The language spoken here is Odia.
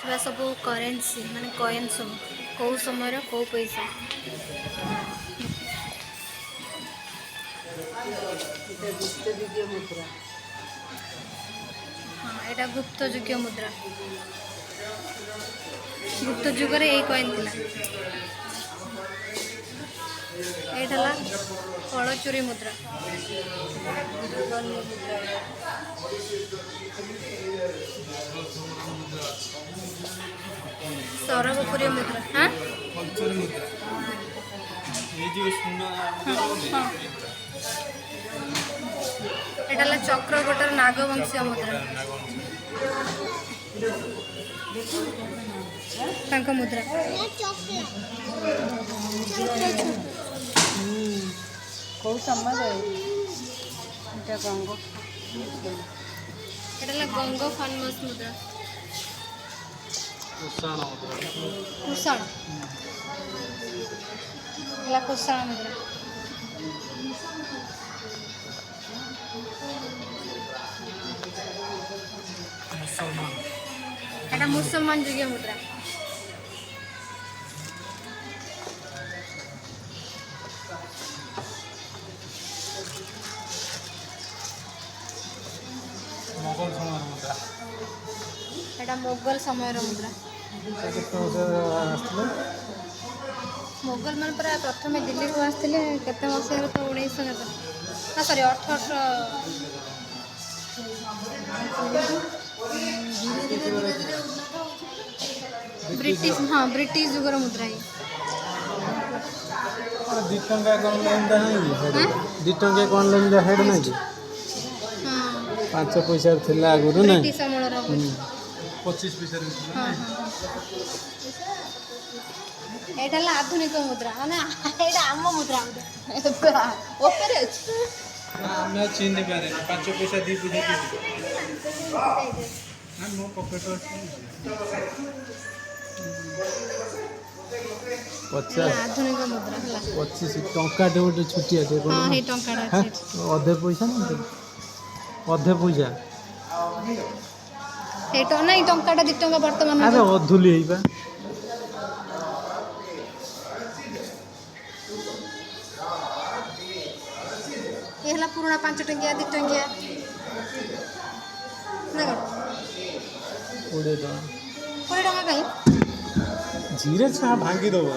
ଥିବା ସବୁ କରେନ୍ସି ମାନେ କଏନ୍ ସବୁ କେଉଁ ସମୟର କେଉଁ ପଇସା। ହଁ ଏଇଟା ଗୁପ୍ତ ଯୁଗୀୟ ମୁଦ୍ରା। ଗୁପ୍ତ ଯୁଗରେ ଏଇ କଏନ୍ ଥିଲା। ଏଇଟା ହେଲା କଳଚୁରୀ ମୁଦ୍ରା। ସରଗପୁରୀ ମୁଦ୍ରା। ହାଁ ଏଇଟା ହେଲା ଚକ୍ରଗଡ଼ର ନାଗବଂଶୀୟ ମୁଦ୍ରା। ତାଙ୍କ ମୁଦ୍ରା। କେଉଁ ସମୟରେ ଏଇଟା ଗଙ୍ଗ ଏଇଟା ହେଲା ଗଙ୍ଗ ଫାନମସ୍ ମୁଦ୍ରା। କୁଷାଣ ହେଲା କୁଷାଣ ମୁଦ୍ରା। ଏଇଟା ମୁସଲମାନ ଯୁଗୀୟ ମୁଦ୍ରା। ଏଇଟା ମୋଗଲ ସମୟର ମୁଦ୍ରା। ମୋଗଲ ମାନେ ପୁରା ପ୍ରଥମେ ଦିଲ୍ଲୀକୁ ଆସିଥିଲେ କେତେ ମସିହାରେ ତ 1900 ନା ସରି 1800। ବ୍ରିଟିଶ ହଁ ବ୍ରିଟିଶ ଯୁଗର ମୁଦ୍ରା ହିଁ। 2 ଟଙ୍କା କଣ ଲେନ୍ଟା ନାହିଁ କି 2 ଟଙ୍କା କଣ ଲେନ୍ଟା ହେଡ଼ ନାହିଁ କି 5 ପଇସା ଥିଲା ଆଗରୁ ନାହିଁ। ବ୍ରିଟିଶ ଅମଳର 25 ପଇସାରେ ଥିଲା। ଏଇଟା ହେଲା ଆଧୁନିକ ମୁଦ୍ରା ମାନେ ଏଇଟା ଆମ ମୁଦ୍ରା ଉପରେ ଅଛି। ଆମେ ଆଉ ଚିହ୍ନି ପାରିନି 5 ପଇସା 2 ପଇସା ମୋ ପକେଟ ଅଛି। 50 ଆଧୁନିକ ମୁଦ୍ରା ହେଲା 25 ଟଙ୍କାଟେ ଗୋଟେ ଛୋଟିଆଟେ କଣ ହଁ ହେଇ ଟଙ୍କାଟା ଅଛି ଏଠି। ଅଧେ ପଇସା ନା ଅଧେ ପଇସା ଏଇଟା ନାଇଁ ଟଙ୍କାଟା 2 ଟଙ୍କା ବର୍ତ୍ତମାନ ଆରେ ଅଧୁଲି ହେଇପା। ଏ ହେଲା ପୁରୁଣା 5 ଟଙ୍କିଆ 2 ଟଙ୍କିଆ ନା କଣ 20 ଟଙ୍କା 20 ଟଙ୍କା କାଇଁ ଧୀରେ ଛା ଭାଙ୍ଗିଦବ।